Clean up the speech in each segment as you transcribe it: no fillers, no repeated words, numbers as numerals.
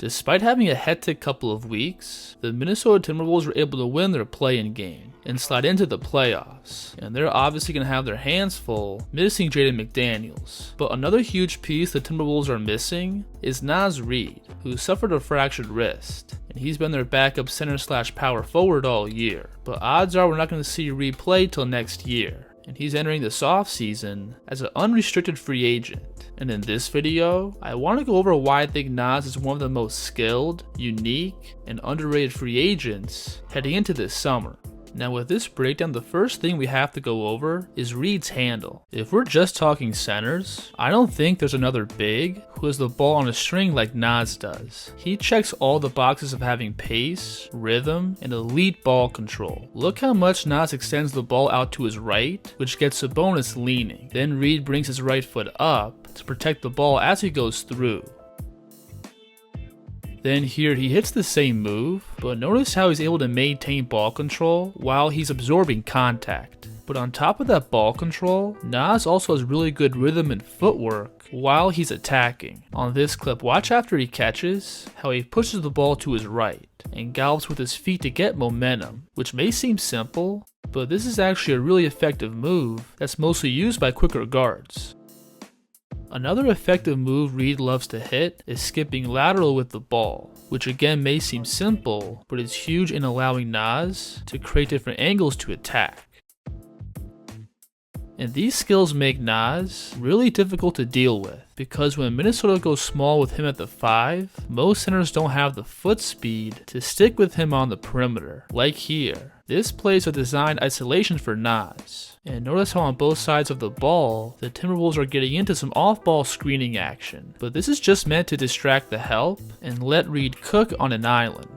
Despite having a hectic couple of weeks, the Minnesota Timberwolves were able to win their play-in game and slide into the playoffs, and they're obviously going to have their hands full missing Jaden McDaniels. But another huge piece the Timberwolves are missing is Naz Reid, who suffered a fractured wrist, and he's been their backup center/power forward all year. But odds are we're not going to see Reid play till next year, and he's entering this offseason as an unrestricted free agent. And in this video, I want to go over why I think Naz is one of the most skilled, unique, and underrated free agents heading into this summer. Now with this breakdown, the first thing we have to go over is Reid's handle. If we're just talking centers, I don't think there's another big who has the ball on a string like Naz does. He checks all the boxes of having pace, rhythm, and elite ball control. Look how much Naz extends the ball out to his right, which gets a bonus leaning. Then Reid brings his right foot up to protect the ball as he goes through. Then here he hits the same move, but notice how he's able to maintain ball control while he's absorbing contact. But on top of that ball control, Naz also has really good rhythm and footwork while he's attacking. On this clip, watch after he catches how he pushes the ball to his right and gallops with his feet to get momentum, which may seem simple, but this is actually a really effective move that's mostly used by quicker guards. Another effective move Reid loves to hit is skipping lateral with the ball, which again may seem simple, but is huge in allowing Naz to create different angles to attack. And these skills make Naz really difficult to deal with, because when Minnesota goes small with him at the 5, most centers don't have the foot speed to stick with him on the perimeter, like here. This plays a designed isolation for Naz. And notice how on both sides of the ball, the Timberwolves are getting into some off-ball screening action. But this is just meant to distract the help and let Reid cook on an island.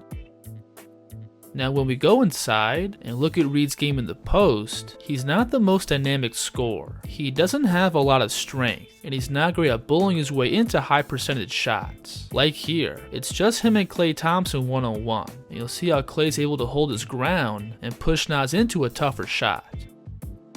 Now when we go inside and look at Reid's game in the post, he's not the most dynamic scorer. He doesn't have a lot of strength, and he's not great at bullying his way into high percentage shots. Like here, it's just him and Klay Thompson one-on-one. And you'll see how Klay's able to hold his ground and push Naz into a tougher shot.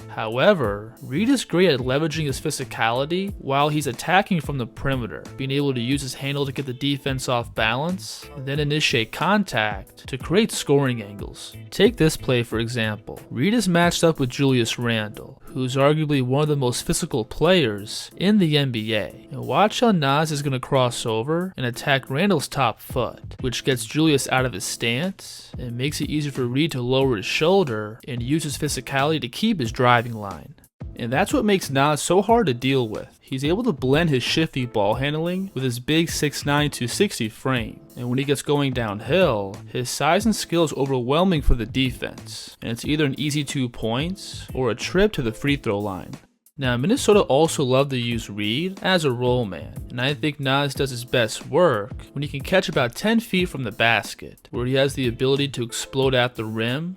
However, Reid is great at leveraging his physicality while he's attacking from the perimeter, being able to use his handle to get the defense off balance, and then initiate contact to create scoring angles. Take this play for example. Reid is matched up with Julius Randle, who's arguably one of the most physical players in the NBA. And watch how Naz is going to cross over and attack Randle's top foot, which gets Julius out of his stance and makes it easier for Reid to lower his shoulder and use his physicality to keep his driving line. And that's what makes Naz so hard to deal with. He's able to blend his shifty ball handling with his big 6'9" 260 frame. And when he gets going downhill, his size and skill is overwhelming for the defense. And it's either an easy 2 points or a trip to the free throw line. Now Minnesota also love to use Reid as a roll man, and I think Naz does his best work when he can catch about 10 feet from the basket, where he has the ability to explode at the rim,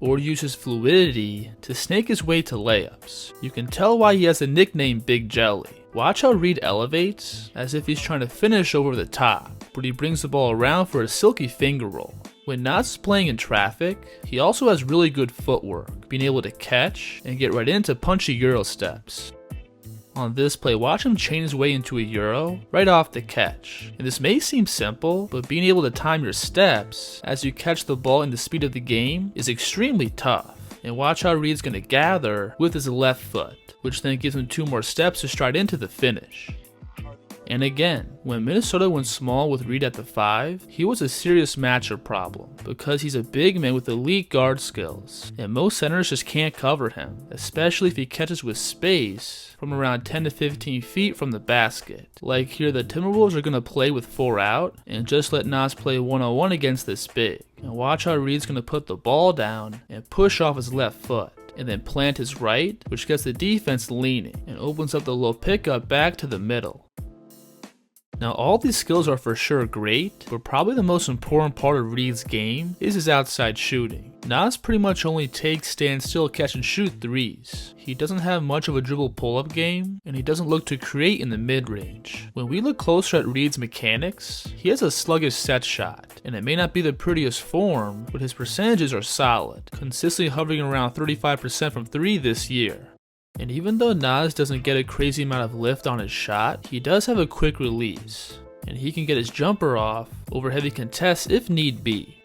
or use his fluidity to snake his way to layups. You can tell why he has the nickname Big Jelly. Watch how Reid elevates as if he's trying to finish over the top, but he brings the ball around for a silky finger roll. When Naz is playing in traffic, he also has really good footwork, being able to catch and get right into punchy Euro steps. On this play, watch him chain his way into a Euro right off the catch. And this may seem simple, but being able to time your steps as you catch the ball in the speed of the game is extremely tough. And watch how Reid's going to gather with his left foot, which then gives him 2 more steps to stride into the finish. And again, when Minnesota went small with Reid at the 5, he was a serious matchup problem because he's a big man with elite guard skills, and most centers just can't cover him, especially if he catches with space from around 10 to 15 feet from the basket. Like here, the Timberwolves are going to play with 4 out and just let Naz play one-on-one against this big. And watch how Reid's going to put the ball down and push off his left foot, and then plant his right, which gets the defense leaning and opens up the low pickup back to the middle. Now all these skills are for sure great, but probably the most important part of Reid's game is his outside shooting. Naz pretty much only takes, stand still, catch and shoot threes. He doesn't have much of a dribble pull-up game, and he doesn't look to create in the mid-range. When we look closer at Reid's mechanics, he has a sluggish set shot, and it may not be the prettiest form, but his percentages are solid, consistently hovering around 35% from 3 this year. And even though Naz doesn't get a crazy amount of lift on his shot, he does have a quick release. and he can get his jumper off over heavy contests if need be.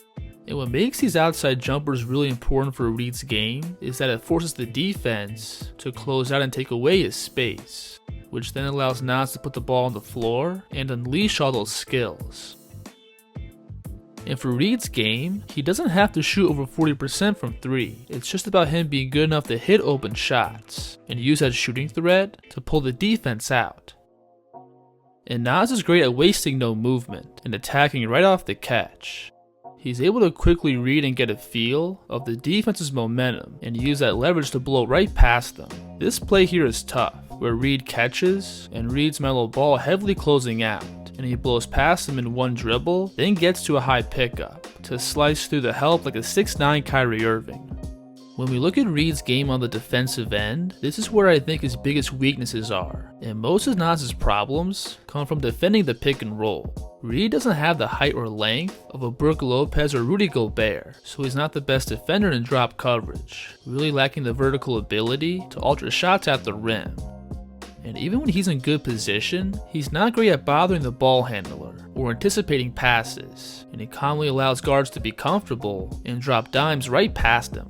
And what makes these outside jumpers really important for Reid's game is that it forces the defense to close out and take away his space, which then allows Naz to put the ball on the floor and unleash all those skills. And for Reid's game, he doesn't have to shoot over 40% from 3. It's just about him being good enough to hit open shots and use that shooting threat to pull the defense out. And Naz is great at wasting no movement and attacking right off the catch. He's able to quickly read and get a feel of the defense's momentum and use that leverage to blow right past them. This play here is tough, where Reid catches and Reid's mellow ball heavily closing out, and he blows past him in one dribble, then gets to a high pickup to slice through the help like a 6'9" Kyrie Irving. When we look at Reid's game on the defensive end, this is where I think his biggest weaknesses are, and most of Naz's problems come from defending the pick and roll. Reid doesn't have the height or length of a Brook Lopez or Rudy Gobert, so he's not the best defender in drop coverage, really lacking the vertical ability to alter shots at the rim. And even when he's in good position, he's not great at bothering the ball handler or anticipating passes, and he calmly allows guards to be comfortable and drop dimes right past him.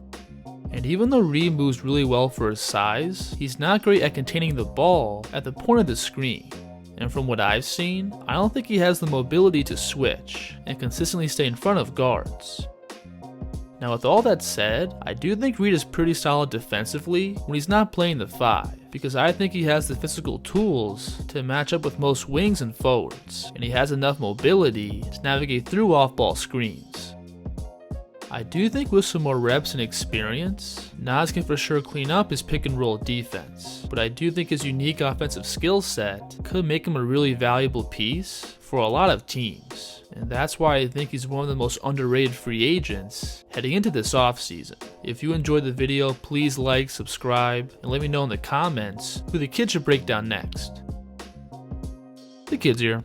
And even though Reid moves really well for his size, he's not great at containing the ball at the point of the screen. And from what I've seen, I don't think he has the mobility to switch and consistently stay in front of guards. Now with all that said, I do think Reid is pretty solid defensively when he's not playing the 5, because I think he has the physical tools to match up with most wings and forwards, and he has enough mobility to navigate through off-ball screens. I do think with some more reps and experience, Naz can for sure clean up his pick and roll defense, but I do think his unique offensive skill set could make him a really valuable piece for a lot of teams, and that's why I think he's one of the most underrated free agents heading into this offseason. If you enjoyed the video, please like, subscribe, and let me know in the comments who the kid should break down next. The kid's here.